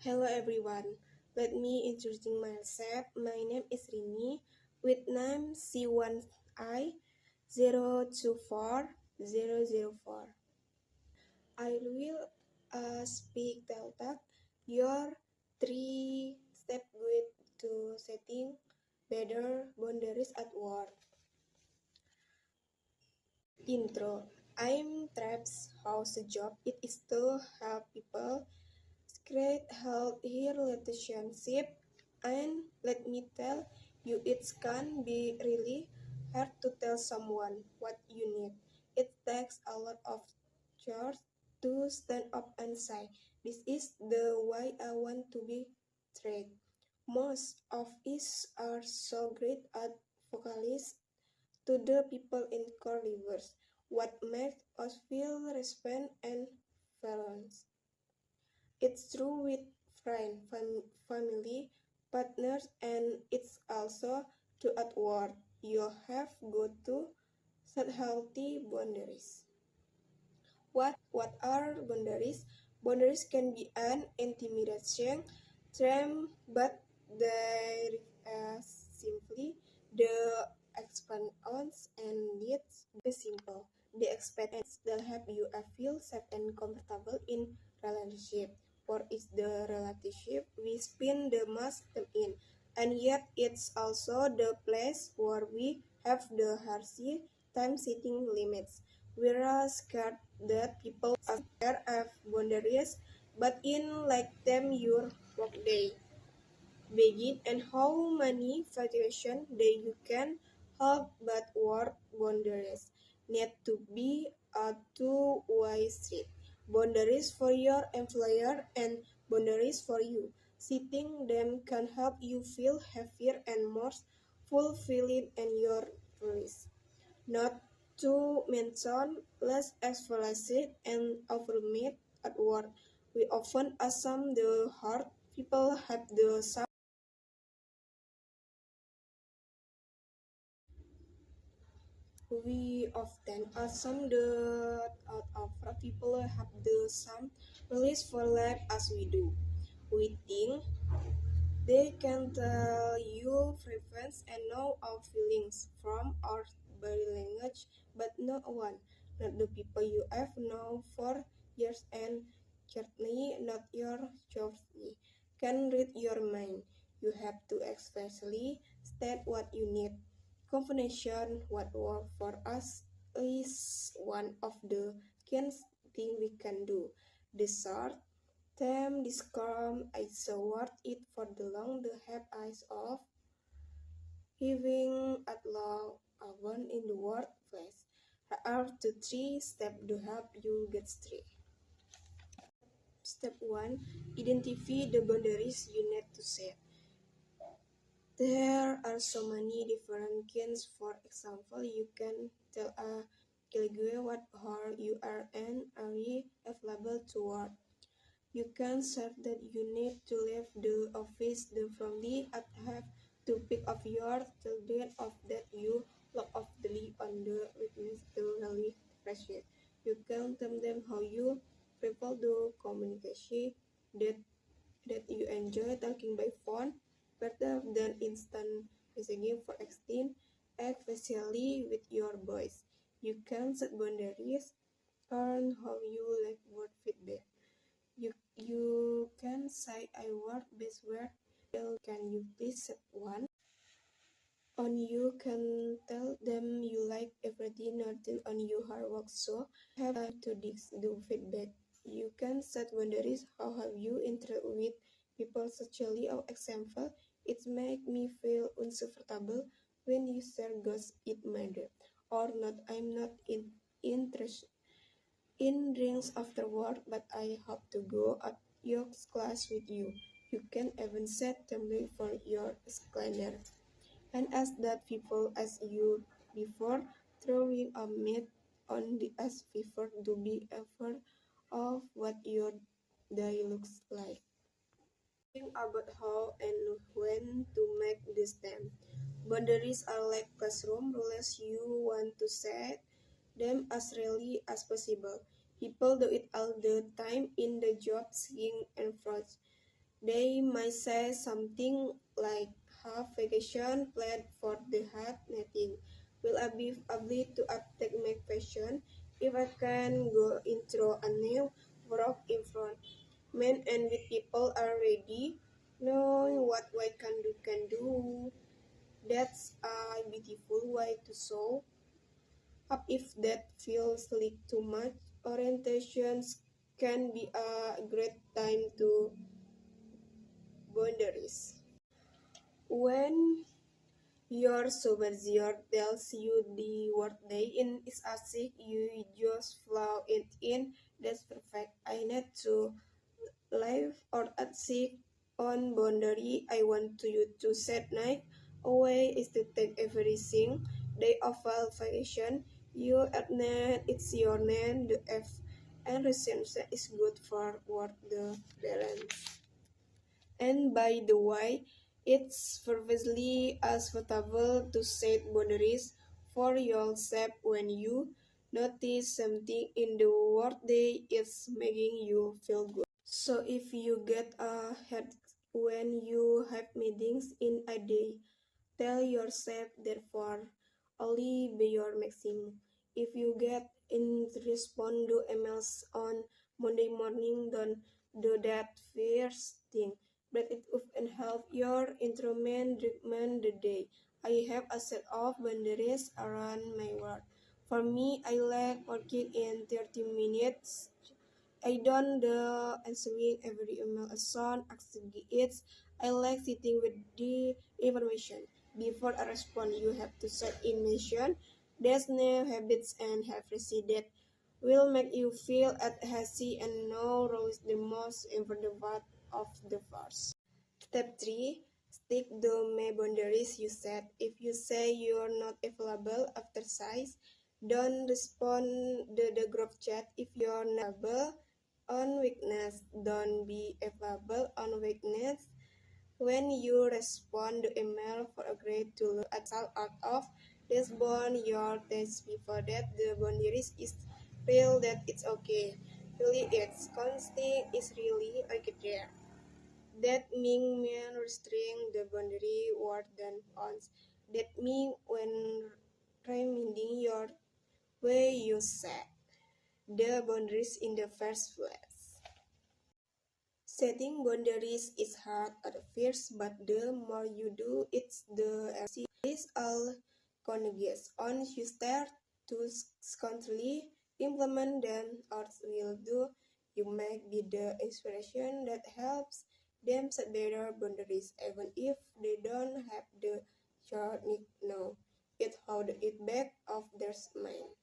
Hello everyone. Let me introduce myself. My name is Rini with name C1I024004. I will speak Delta, your three-step guide to setting better boundaries at work. Intro. I'm Traps House job. It is to help people create healthy relationship, and let me tell you, it can be really hard to tell someone what you need. It takes a lot of courage to stand up and say, this is the way I want to be treated. Most of us are so great at vocalists to the people in core rivers, what makes us feel respect and balance. It's true with friends, family, partners, and it's also true at work. You have got to set healthy boundaries. What are boundaries? Boundaries can be an intimidation term, but they simply the expansions and needs be simple. The expectations that help you feel safe and comfortable in relationship. For it's the relationship we spend the most time in, and yet it's also the place where we have the hardest time setting limits. We are scared that people are scared of boundaries, but in like them your workday begin and how many situations that you can help but work boundaries need to be a two-way street. Boundaries for your employer and boundaries for you. Setting them can help you feel happier and more fulfilling in your life. Not to mention less explicit and overmeat at work. We often assume the hard people have the same. We often assume that out of people have the same release for life as we do. We think they can tell you preference and know our feelings from our body language, but no one, not the people you have known for years and certainly not your journey, can read your mind. You have to especially state what you need. Combination what work for us is one of the key things we can do. The short term discount is worth it for the long the have eyes of living at long even in the workplace. Here are the three steps to help you get straight. Step 1. Identify the boundaries you need to set. There are so many different kinds. For example, you can tell a colleague what hour you are and are available to work. You can say that you need to leave the office differently and have to pick up your children of that you look off the leave on the weakness to really pressure. You can tell them how you prefer the communication that you enjoy talking by phone better than instant messaging for texting, especially with your voice. You can set boundaries on how you like word feedback. You can say I work best where can you please set one? On you can tell them you like everything nothing on your hard work so have to do feedback. You can set boundaries. How have you interact with people socially? For example, it make me feel uncomfortable when you share gossip it matter or not. I'm not interested in drinks after work, but I hope to go at your class with you. You can even set template for your calendar and ask that people as you before throwing a meat on the as before to be aware of what your day looks like. Think about how and when to make this them. Boundaries are like classroom rules. You want to set them as really as possible. People do it all the time in the job, seeing and fraud. They might say something like, have vacation planned for the hot nothing. Will I be able to uptake my fashion if I can go into a new work in front? Men and with people are ready, knowing what we can do. That's a beautiful way to show up if that feels like too much. Orientations can be a great time to boundaries. When your supervisor tells you the workday in is asik, you just flow it in. That's perfect. I need to live or at sick on boundary. I want you to set night away is to take everything. Day of vacation. You admit it's your name. The F and reception is good for work the balance. And by the way, it's perfectly acceptable to set boundaries for yourself when you notice something in the workday is making you feel good. So if you get a head when you have meetings in a day, tell yourself therefore only be your maximum. If you get in respond to emails on Monday morning, don't do that first thing. But it often help your instrument treatment the day. I have a set of boundaries around my work. For me, I like working in 30 minutes. I don't the answering every email as soon as it. I like sitting with the information. Before I respond, you have to set in motion. There's no habits and habits that will make you feel at happy and no role is the most important part of the verse. Step 3. Stick to my boundaries you set. If you say you're not available after size, don't respond the group chat if you're not available on weakness. Don't be available on weakness. When you respond to email for a grade to look at out of this bond your test before that the boundaries is real that it's okay. Really it's constant is really okay there. That mean men restrain the boundary word than ons. That mean when reminding your way you set the boundaries in the first place. Setting boundaries is hard at first, but the more you do it, the easier all conjugates. Once you start to constantly implement them, or will do, you make be the inspiration that helps them set better boundaries, even if they don't have the short need now. It hold it back of their mind.